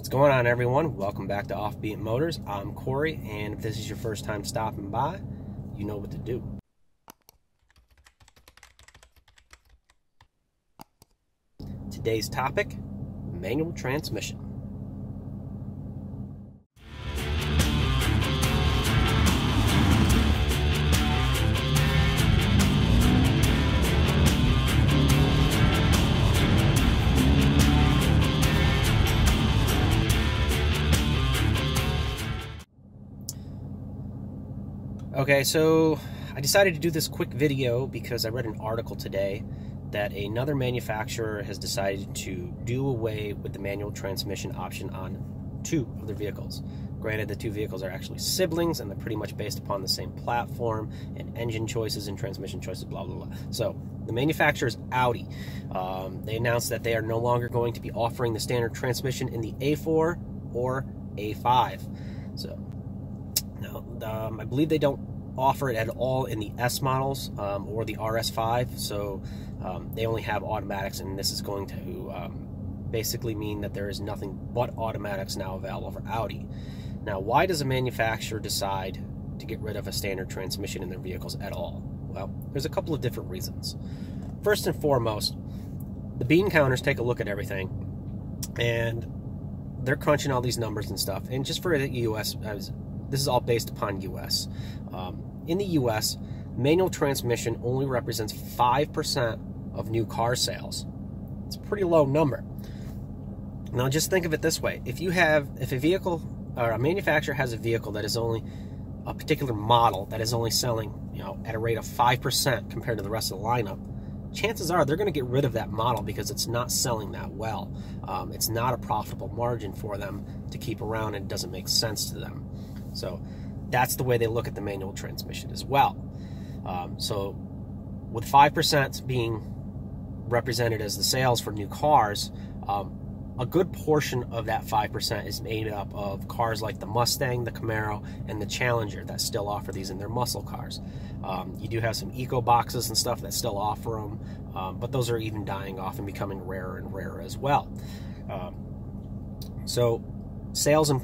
What's going on, everyone? Welcome back to Offbeat Motors. I'm Corey, and if this is your first time stopping by, you know what to do. Today's topic, manual transmission. Okay, so I decided to do this quick video because I read an article today that another manufacturer has decided to do away with the manual transmission option on two of their vehicles. Granted, the two vehicles are actually siblings and they're pretty much based upon the same platform and engine choices and transmission choices, blah, blah, blah. So the manufacturer is Audi. They announced that they are no longer going to be offering the standard transmission in the A4 or A5. So now, I believe they don't offer it at all in the S models or the RS5, so they only have automatics, and this is going to basically mean that there is nothing but automatics now available for Audi. Now, why does a manufacturer decide to get rid of a standard transmission in their vehicles at all? Well, there's a couple of different reasons. First and foremost, the bean counters take a look at everything, and they're crunching all these numbers and stuff, and just for the US, this is all based upon US. In the US, manual transmission only represents 5% of new car sales. It's a pretty low number. Now just think of it this way. If a vehicle or a manufacturer has a vehicle that is only a particular model that is only selling, at a rate of 5% compared to the rest of the lineup, chances are they're going to get rid of that model because it's not selling that well. It's not a profitable margin for them to keep around, and it doesn't make sense to them. So that's the way they look at the manual transmission as well. So with 5% being represented as the sales for new cars, a good portion of that 5% is made up of cars like the Mustang, the Camaro, and the Challenger that still offer these in their muscle cars. You do have some eco boxes and stuff that still offer them, but those are even dying off and becoming rarer and rarer as well. So sales and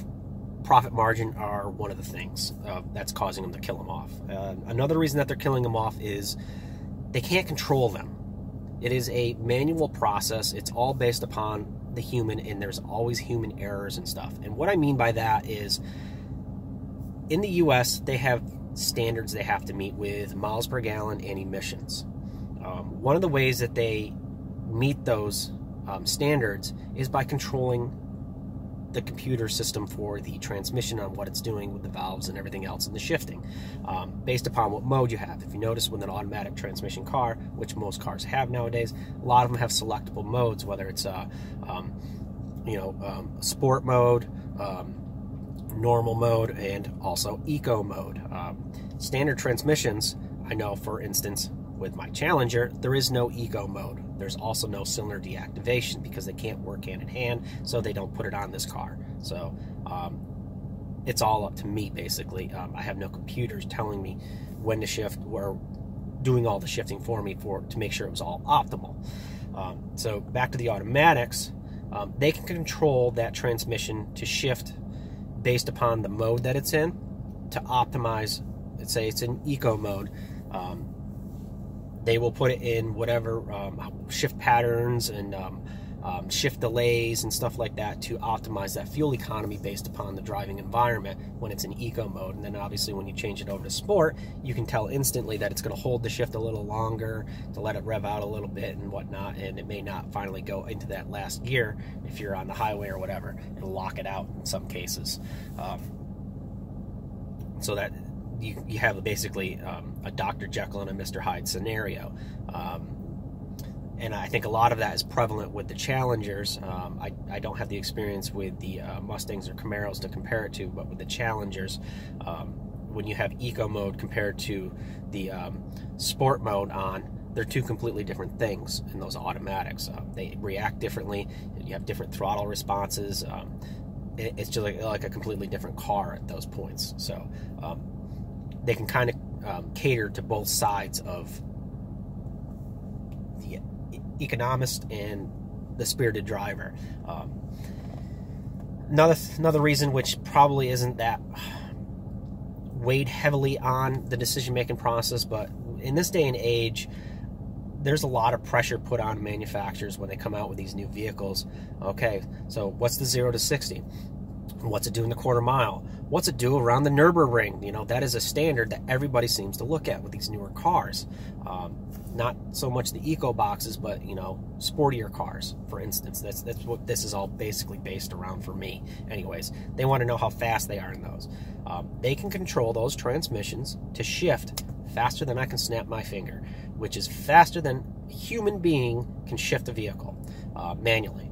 profit margin are one of the things that's causing them to kill them off. Another reason that they're killing them off is they can't control them. It is a manual process. It's all based upon the human, and there's always human errors and stuff. And what I mean by that is, in the US, they have standards they have to meet with miles per gallon and emissions. One of the ways that they meet those standards is by controlling the computer system for the transmission on what it's doing with the valves and everything else and the shifting, based upon what mode you have. If you notice with an automatic transmission car, which most cars have nowadays, a lot of them have selectable modes, whether it's sport mode, normal mode, and also eco mode. Standard transmissions, I know, for instance, with my Challenger, there is no eco mode. There's also no cylinder deactivation because they can't work hand in hand, so they don't put it on this car. So it's all up to me, basically. I have no computers telling me when to shift or doing all the shifting for me to make sure it was all optimal. So back to the automatics, they can control that transmission to shift based upon the mode that it's in to optimize. Let's say it's in eco mode. They will put it in whatever shift patterns and shift delays and stuff like that to optimize that fuel economy based upon the driving environment when it's in eco mode. And then obviously when you change it over to sport, you can tell instantly that it's going to hold the shift a little longer to let it rev out a little bit and whatnot, and it may not finally go into that last gear if you're on the highway or whatever. It'll lock it out in some cases. So that you have basically a Dr. Jekyll and a Mr. Hyde scenario. And I think a lot of that is prevalent with the Challengers. I don't have the experience with the Mustangs or Camaros to compare it to, but with the Challengers, when you have eco mode compared to the sport mode on, they're two completely different things in those automatics. They react differently. You have different throttle responses. It's just like a completely different car at those points. So they can kind of cater to both sides of the economist and the spirited driver. Another reason, which probably isn't that weighed heavily on the decision-making process, but in this day and age, there's a lot of pressure put on manufacturers when they come out with these new vehicles. Okay, so what's the 0 to 60? What's it do in the quarter mile? What's it do around the Nürburgring? You know, that is a standard that everybody seems to look at with these newer cars. Not so much the eco boxes, but, you know, sportier cars, for instance. That's what this is all basically based around for me. Anyways, they want to know how fast they are in those. They can control those transmissions to shift faster than I can snap my finger, which is faster than a human being can shift a vehicle manually.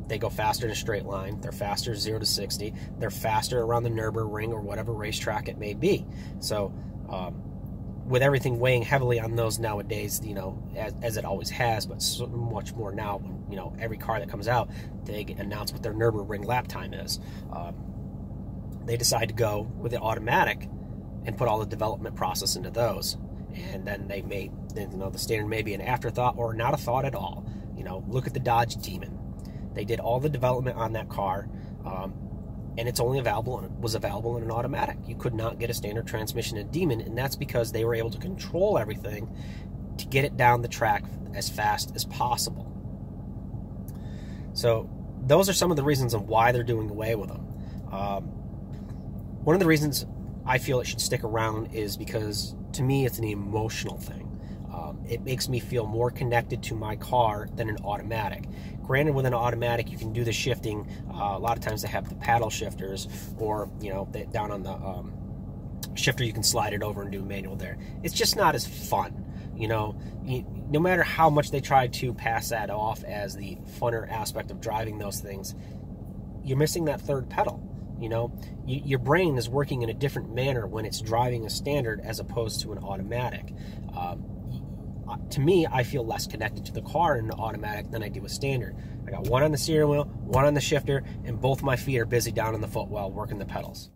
They go faster in a straight line. They're faster 0 to 60. They're faster around the Nürburgring or whatever racetrack it may be. So with everything weighing heavily on those nowadays, you know, as it always has, but so much more now, when, you know, every car that comes out, they announce what their Nürburgring lap time is. They decide to go with the automatic and put all the development process into those. And then they may, you know, the standard may be an afterthought or not a thought at all. You know, look at the Dodge Demon. They did all the development on that car, and it's only was available in an automatic. You could not get a standard transmission in Demon, and that's because they were able to control everything to get it down the track as fast as possible. So those are some of the reasons of why they're doing away with them. One of the reasons I feel it should stick around is because, to me, it's an emotional thing. It makes me feel more connected to my car than an automatic. Granted, with an automatic, you can do the shifting. A lot of times they have the paddle shifters, or, you know, down on the shifter, you can slide it over and do manual there. It's just not as fun. You know, no matter how much they try to pass that off as the funner aspect of driving those things, you're missing that third pedal. You know, your brain is working in a different manner when it's driving a standard as opposed to an automatic. To me, I feel less connected to the car in an automatic than I do a standard. I got one on the steering wheel, one on the shifter, and both my feet are busy down on the footwell working the pedals.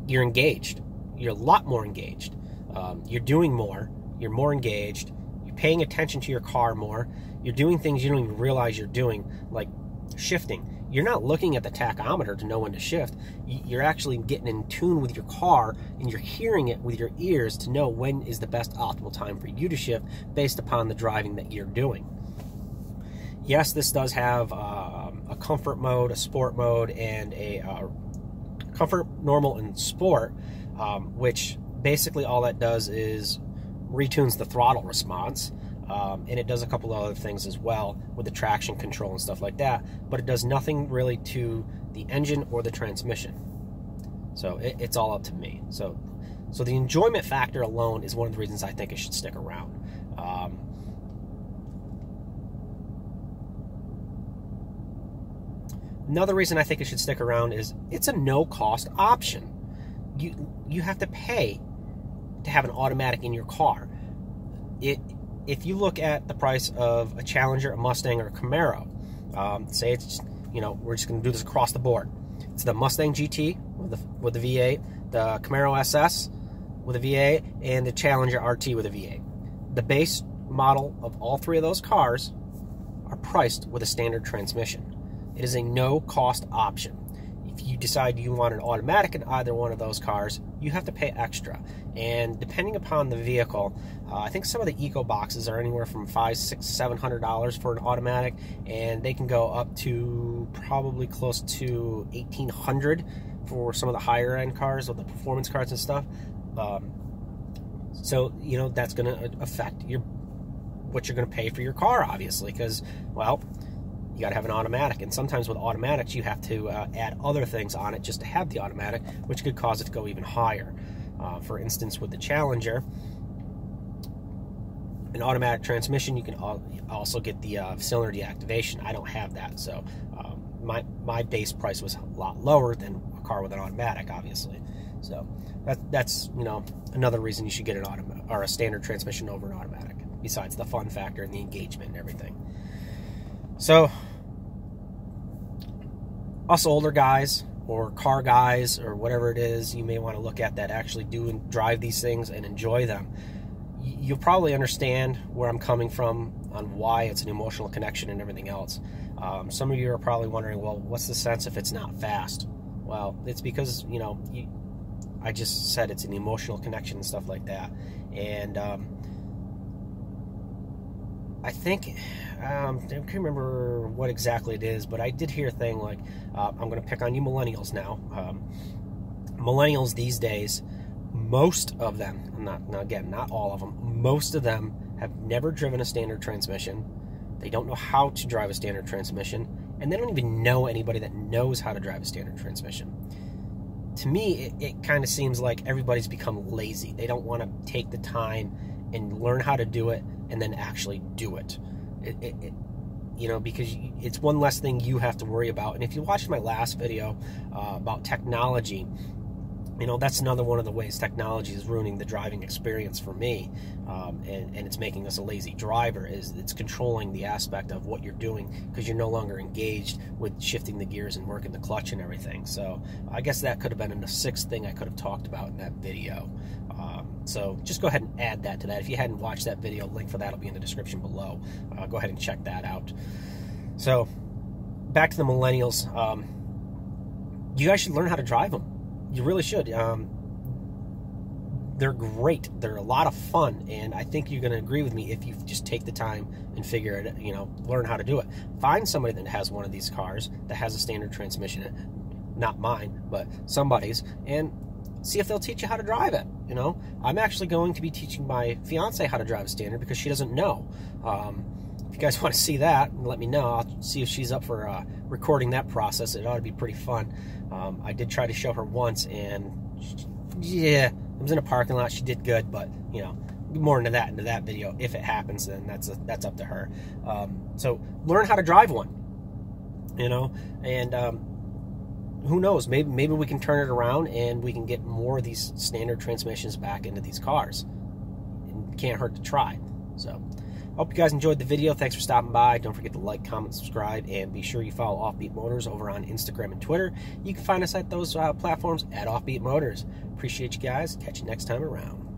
You're engaged. You're a lot more engaged. You're doing more. You're more engaged. You're paying attention to your car more. You're doing things you don't even realize you're doing, like shifting. You're not looking at the tachometer to know when to shift. You're actually getting in tune with your car, and you're hearing it with your ears to know when is the best optimal time for you to shift based upon the driving that you're doing. Yes, this does have a comfort mode, a sport mode, and a comfort, normal, and sport, which basically all that does is retunes the throttle response, and it does a couple of other things as well with the traction control and stuff like that, but it does nothing really to the engine or the transmission. So it's all up to me. So the enjoyment factor alone is one of the reasons I think it should stick around. Another reason I think it should stick around is it's a no-cost option. You have to pay to have an automatic in your car. If you look at the price of a Challenger, a Mustang, or a Camaro, say it's, you know, we're just going to do this across the board. It's the Mustang GT with the V8, the Camaro SS with a V8, and the Challenger RT with a V8. The base model of all three of those cars are priced with a standard transmission. It is a no-cost option. If you decide you want an automatic in either one of those cars, you have to pay extra. And depending upon the vehicle, I think some of the eco boxes are anywhere from $500, $600, $700 for an automatic, and they can go up to probably close to $1,800 for some of the higher end cars with the performance cars and stuff. So, you know, that's going to affect what you're going to pay for your car, obviously, because, well, you got to have an automatic. And sometimes with automatics, you have to add other things on it just to have the automatic, which could cause it to go even higher. For instance, with the Challenger, an automatic transmission, you can also get the cylinder deactivation. I don't have that, so my base price was a lot lower than a car with an automatic, obviously. So that's you know, another reason you should get an automatic or a standard transmission over an automatic, besides the fun factor and the engagement and everything. So us older guys or car guys or whatever it is you may want to look at that actually do and drive these things and enjoy them, you'll probably understand where I'm coming from on why it's an emotional connection and everything else. Some of you are probably wondering, well, what's the sense if it's not fast? Well, it's because, you know, I just said it's an emotional connection and stuff like that. And I think, I can't remember what exactly it is, but I did hear a thing like, I'm going to pick on you millennials now. Millennials these days, most of them, not all of them, most of them have never driven a standard transmission. They don't know how to drive a standard transmission, and they don't even know anybody that knows how to drive a standard transmission. To me, it kind of seems like everybody's become lazy. They don't want to take the time and learn how to do it and then actually do it. You know, because it's one less thing you have to worry about. And if you watched my last video about technology, you know, that's another one of the ways technology is ruining the driving experience for me, and it's making us a lazy driver, is it's controlling the aspect of what you're doing because you're no longer engaged with shifting the gears and working the clutch and everything. So I guess that could have been a sixth thing I could have talked about in that video. So just go ahead and add that to that. If you hadn't watched that video, link for that will be in the description below. Go ahead and check that out. So back to the millennials. You guys should learn how to drive them. You really should. They're great. They're a lot of fun, and I think you're going to agree with me if you just take the time and figure it, you know, learn how to do it. Find somebody that has one of these cars that has a standard transmission, not mine, but somebody's, and see if they'll teach you how to drive it. You know, I'm actually going to be teaching my fiance how to drive a standard because she doesn't know. If you guys want to see that, let me know. I'll see if she's up for recording that process. It ought to be pretty fun. I did try to show her once, and yeah, it was in a parking lot. She did good, but you know, more into that video. If it happens, then that's up to her. So learn how to drive one. You know, and who knows? Maybe we can turn it around and we can get more of these standard transmissions back into these cars. It can't hurt to try. So hope you guys enjoyed the video. Thanks for stopping by. Don't forget to like, comment, subscribe, and be sure you follow Offbeat Motors over on Instagram and Twitter. You can find us at those platforms at Offbeat Motors. Appreciate you guys. Catch you next time around.